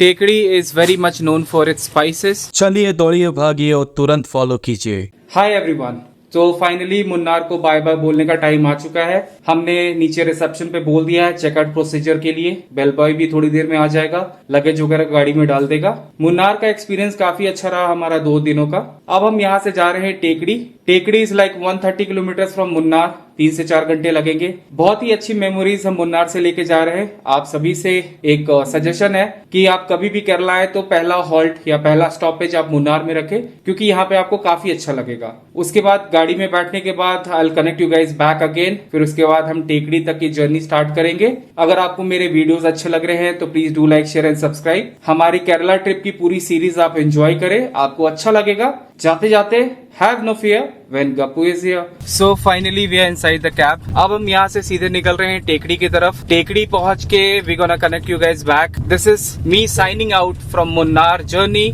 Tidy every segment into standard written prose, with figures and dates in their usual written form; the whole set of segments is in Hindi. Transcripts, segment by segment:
टेकड़ी is very much known for its spices. चलिए दौड़िए भागिए और तुरंत फॉलो कीजिए। हाय एवरीवन, तो फाइनली मुन्नार को बाय बाय बोलने का टाइम आ चुका है। हमने नीचे रिसेप्शन पे बोल दिया है चेकआउट प्रोसीजर के लिए। बेल बॉय भी थोड़ी देर में आ जाएगा, लगेज वगैरह गाड़ी में डाल देगा। मुन्नार का एक्सपीरियंस काफी अच्छा रहा हमारा 2 दिनों का। अब हम यहाँ से जा रहे हैं Thekkady. Thekkady is like 130 kilometre from Munnar. 3 से 4 घंटे लगेंगे। बहुत ही अच्छी मेमोरीज हम मुन्नार से लेके जा रहे हैं। आप सभी से एक सजेशन है कि आप कभी भी केरला आए तो पहला हॉल्ट या पहला स्टॉपेज आप मुन्नार में रखें, क्योंकि यहाँ पे आपको काफी अच्छा लगेगा। उसके बाद गाड़ी में बैठने के बाद I will connect you guys back again. फिर उसके बाद हम टेकड़ी तक की जर्नी स्टार्ट करेंगे। अगर आपको मेरे वीडियोस अच्छे लग रहे हैं तो please do like share and subscribe. हमारी केरला ट्रिप की पूरी सीरीज आप एंजॉय करें, आपको अच्छा लगेगा। जाते जाते have no fear when Gappu is here. So finally we are inside the cab. अब हम यहाँ से सीधे निकल रहे हैं टेकड़ी की तरफ। टेकड़ी पहुंच के we gonna connect you guys back. This is me signing out from Munnar journey.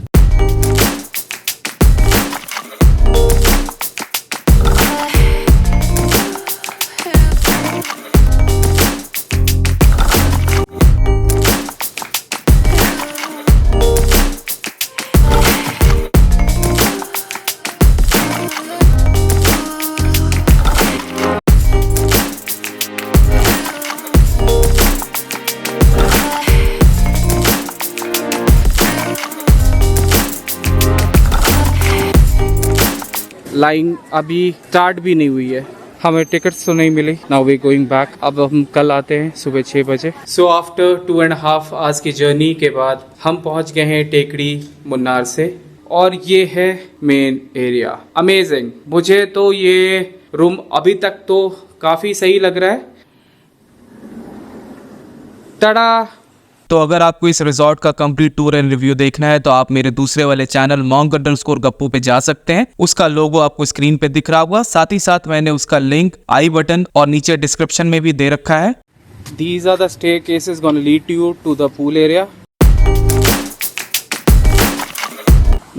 Line अभी स्टार्ट भी नहीं हुई है, हमें टिकट्स तो नहीं मिली। Now we going back. अब हम कल आते हैं सुबह 6 बजे। सो आफ्टर 2.5 आवर्स की जर्नी के बाद हम पहुंच गए हैं टेकड़ी मुन्नार से, और ये है मेन एरिया। अमेजिंग। मुझे तो ये रूम अभी तक तो काफी सही लग रहा है। तड़ा। तो अगर आपको इस रिजॉर्ट का कंप्लीट टूर एंड रिव्यू देखना है तो आप मेरे दूसरे वाले चैनल monk_गप्पू पे जा सकते हैं। उसका लोगो आपको स्क्रीन पे दिख रहा होगा। साथ ही साथ मैंने उसका लिंक आई बटन और नीचे डिस्क्रिप्शन में भी दे रखा है। These are the staircases gonna lead you to the pool area.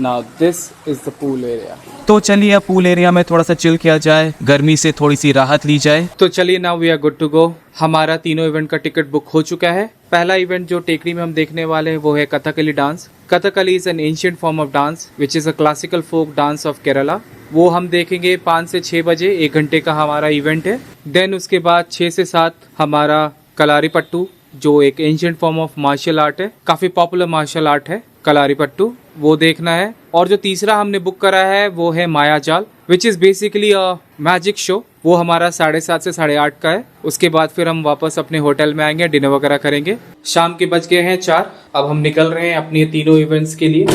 Now this is the pool area. तो चलिए अब पूल एरिया में थोड़ा सा चिल किया जाए, गर्मी से थोड़ी सी राहत ली जाए। तो चलिए now we are good to go. हमारा तीनों इवेंट का टिकट बुक हो चुका है। पहला इवेंट जो टेकड़ी में हम देखने वाले हैं वो है Kathakali dance. Kathakali is an ancient form of dance which is a classical folk dance of Kerala. वो हम देखेंगे 5 से 6 बजे। 1 घंटे का हमारा इवेंट है। देन उसके बाद 6 से 7 हमारा कलारीपट्टू, जो एक ancient form of martial art है, काफी पॉपुलर मार्शल आर्ट है कलारीपट्टू, वो देखना है। और जो तीसरा हमने बुक करा है वो है Mayajaal which is basically a magic show. वो हमारा 7:30 से 8:30 का है। उसके बाद फिर हम वापस अपने होटल में आएंगे, डिनर वगैरह करेंगे। शाम के बज गए हैं 4। अब हम निकल रहे हैं अपने तीनों इवेंट्स के लिए।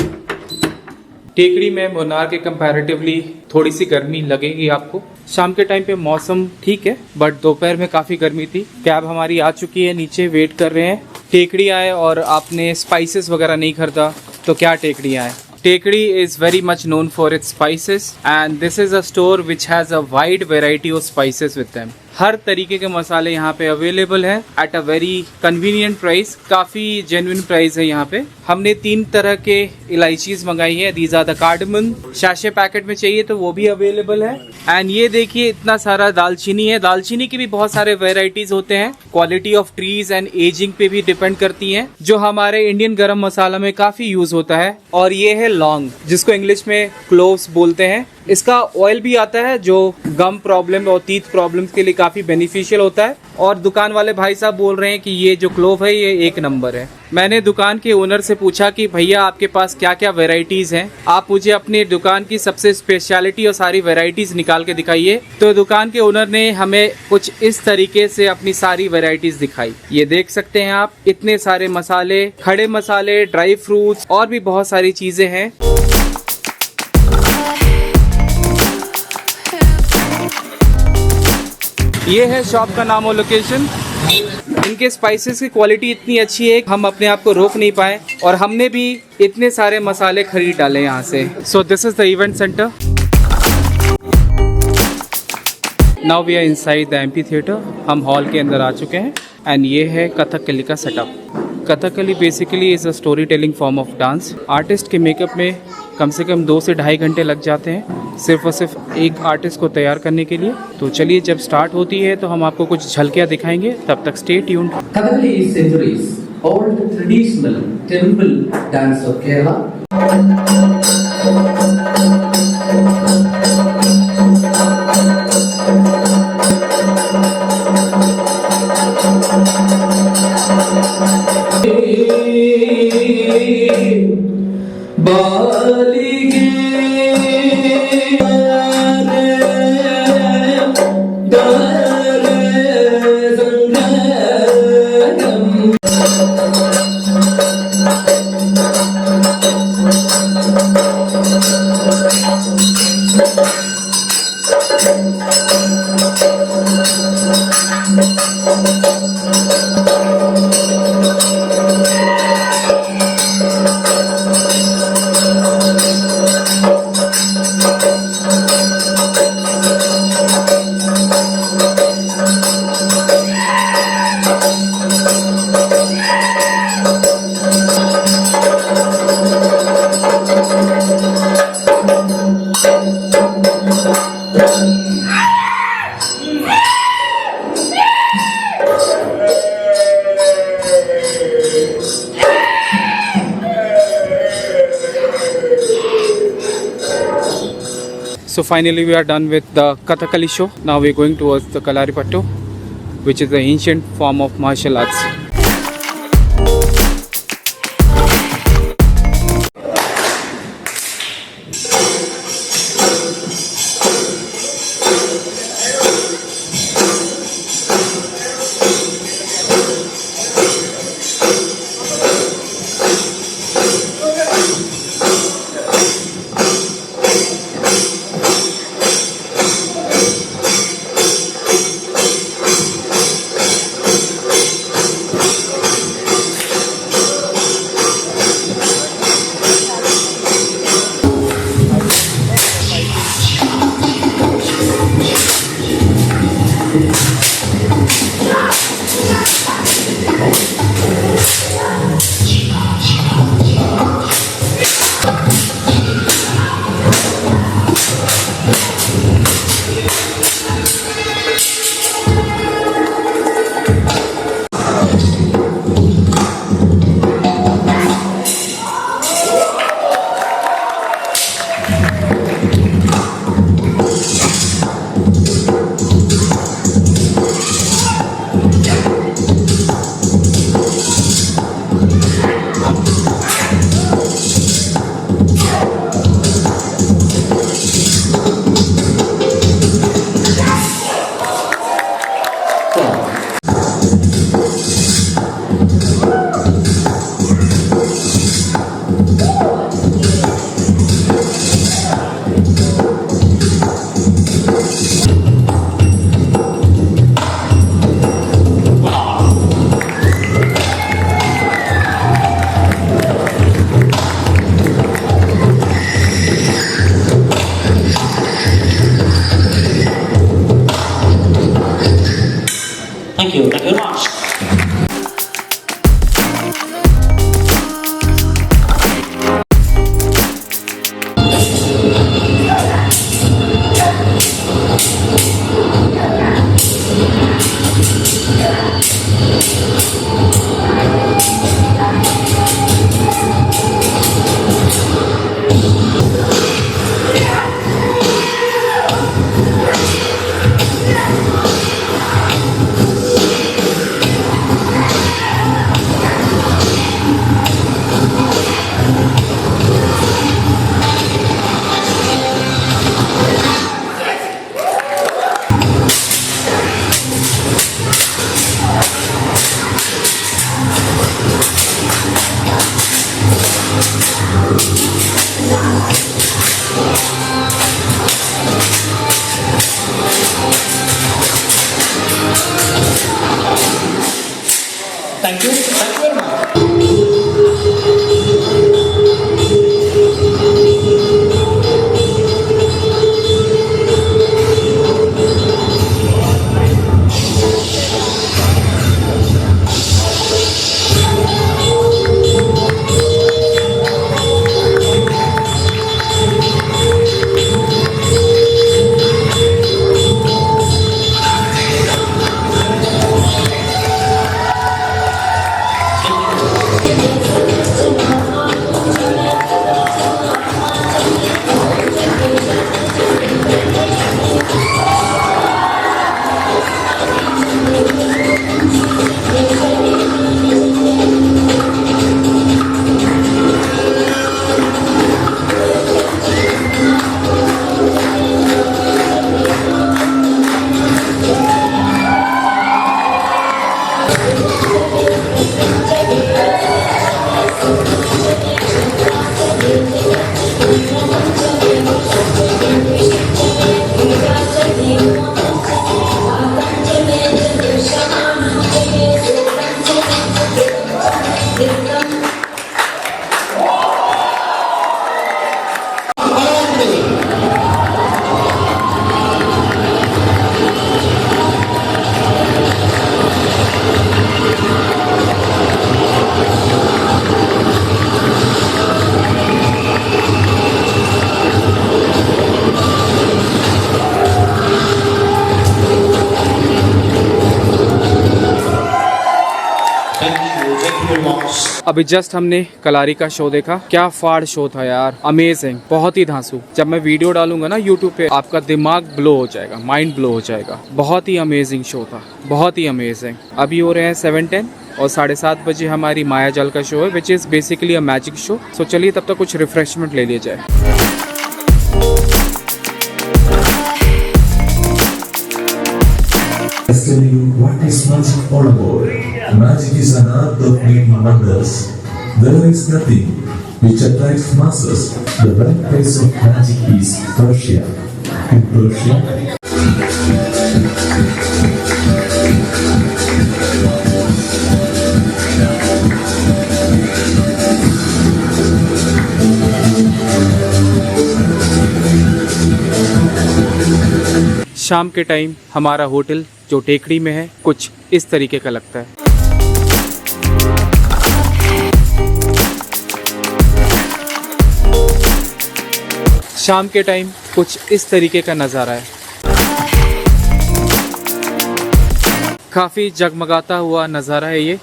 टेकड़ी में मुन्नार के कंपैरेटिवली थोड़ी सी गर्मी लगेगी आपको। शाम के टाइम पे मौसम ठीक है, बट दोपहर में काफी गर्मी थी। कैब हमारी आ चुकी है, नीचे वेट कर रहे हैं। टेकड़ी आए और आपने स्पाइसेस वगैरह नहीं खरीदा तो क्या टेकड़ी आए। Tekdi is very much known for its spices and this is a store which has a wide variety of spices with them. हर तरीके के मसाले यहाँ पे अवेलेबल है at a very convenient price. काफी जेन्युइन प्राइस है यहाँ पे। हमने 3 तरह के इलायचीज मंगाई है। These are the cardamom. Sachet packet में चाहिए तो वो भी अवेलेबल है। एंड ये देखिए इतना सारा दालचीनी है। दालचीनी की भी बहुत सारे वेराइटीज होते हैं। Quality of trees and ageing पे भी डिपेंड करती है, जो हमारे इंडियन गरम मसाला में काफी यूज होता है। और ये है लौंग, जिसको इंग्लिश में क्लोव्स बोलते हैं। इसका ऑयल भी आता है जो गम प्रॉब्लम और टीथ प्रॉब्लम के लिए काफी बेनिफिशियल होता है। और दुकान वाले भाई साहब बोल रहे हैं कि ये जो क्लोव है ये 1 नंबर है। मैंने दुकान के ओनर से पूछा कि भैया आपके पास क्या क्या वेराइटीज हैं, आप मुझे अपनी दुकान की सबसे स्पेशलिटी और सारी वेराइटीज निकाल के दिखाइए। तो दुकान के ओनर ने हमें कुछ इस तरीके से अपनी सारी वेराइटीज दिखाई। ये देख सकते हैं आप, इतने सारे मसाले, खड़े मसाले, ड्राई फ्रूट्स और भी बहुत सारी चीजें हैं। ये है शॉप का नाम और लोकेशन। इनके स्पाइसेस की क्वालिटी इतनी अच्छी है हम अपने आप को रोक नहीं पाए, और हमने भी इतने सारे मसाले खरीद डाले यहाँ से। So this is the event centre. Now we are inside the amphitheatre. हम हॉल के अंदर आ चुके हैं एंड ये है कथकली का setup. Kathakali basically is a story telling form of dance. Artist के मेकअप में कम से कम 2 से ढाई घंटे लग जाते हैं सिर्फ और सिर्फ एक आर्टिस्ट को तैयार करने के लिए। तो चलिए जब स्टार्ट होती है तो हम आपको कुछ झलकियाँ दिखाएंगे, तब तक stay tuned. Kathakali is centuries old traditional temple dance of Kerala. So finally we are done with the Kathakali show. Now we are going towards the Kalaripattu, which is the ancient form of martial arts. Thank you. Thank you very much. Thank you. Thank you very much. अभी जस्ट हमने कलारी का शो देखा, क्या फाड़ शो था यार, अमेजिंग, बहुत ही धांसू। जब मैं वीडियो डालूंगा ना यूट्यूब पे आपका दिमाग ब्लो हो जाएगा, माइंड ब्लो हो जाएगा। बहुत ही अमेजिंग शो था, बहुत ही अमेजिंग। अभी हो रहे हैं 7:10 और 7:30 बजे हमारी माया जाल का शो है, which is basically a magic show. So चलिए तब तक कुछ रिफ्रेशमेंट ले लिया जाए। Let's tell you what is magic all about. Magic is an art of making wonders. There is nothing which attracts masses. The birthplace of magic is Persia. In Persia, शाम के टाइम हमारा होटल जो टेकड़ी में है कुछ इस तरीके का लगता है। शाम के टाइम कुछ इस तरीके का नज़ारा है, काफ़ी जगमगाता हुआ नज़ारा है ये।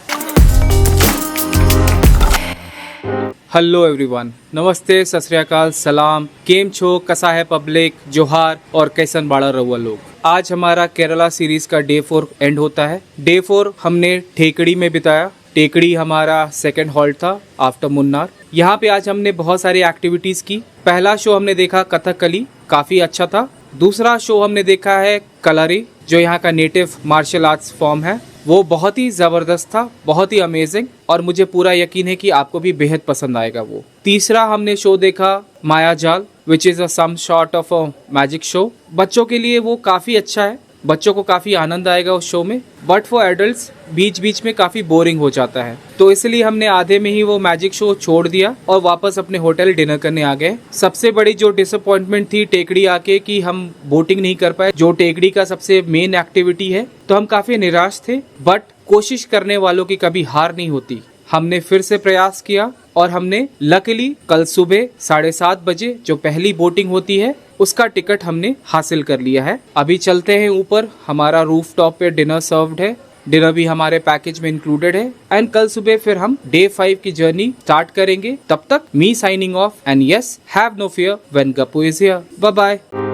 हेलो एवरीवन, नमस्ते, सत श्री अकाल, सलाम, केम छो, कसा है पब्लिक, जोहार और कैसन बाड़ा रहुआ लोग। आज हमारा केरला सीरीज का डे 4 एंड होता है। डे 4 हमने ठेकड़ी में बिताया। टेकड़ी हमारा सेकंड हॉल्ट था आफ्टर मुन्नार। यहाँ पे आज हमने बहुत सारी एक्टिविटीज की। पहला शो हमने देखा कथकली, काफी अच्छा था। दूसरा शो हमने देखा है कलारी, जो यहाँ का नेटिव मार्शल आर्ट्स फॉर्म है, वो बहुत ही ज़बरदस्त था, बहुत ही अमेजिंग, और मुझे पूरा यकीन है कि आपको भी बेहद पसंद आएगा वो। तीसरा हमने शो देखा Maya Jaal, which is a some sort of a magic show. बच्चों के लिए वो काफ़ी अच्छा है, बच्चों को काफ़ी आनंद आएगा उस शो में, बट फॉर एडल्ट्स बीच बीच में काफ़ी बोरिंग हो जाता है, तो इसलिए हमने आधे में ही वो मैजिक शो छोड़ दिया और वापस अपने होटल डिनर करने आ गए। सबसे बड़ी जो डिसअपॉइंटमेंट थी टेकड़ी आके कि हम बोटिंग नहीं कर पाए, जो टेकड़ी का सबसे मेन एक्टिविटी है, तो हम काफ़ी निराश थे, बट कोशिश करने वालों की कभी हार नहीं होती। हमने फिर से प्रयास किया और हमने लकीली कल सुबह 7:30 बजे जो पहली बोटिंग होती है उसका टिकट हमने हासिल कर लिया है। अभी चलते हैं ऊपर, हमारा रूफ टॉप पे डिनर सर्व्ड है, डिनर भी हमारे पैकेज में इंक्लूडेड है, एंड कल सुबह फिर हम डे 5 की जर्नी स्टार्ट करेंगे। तब तक me signing off, and yes, have no fear when Gappu is here. Bye bye.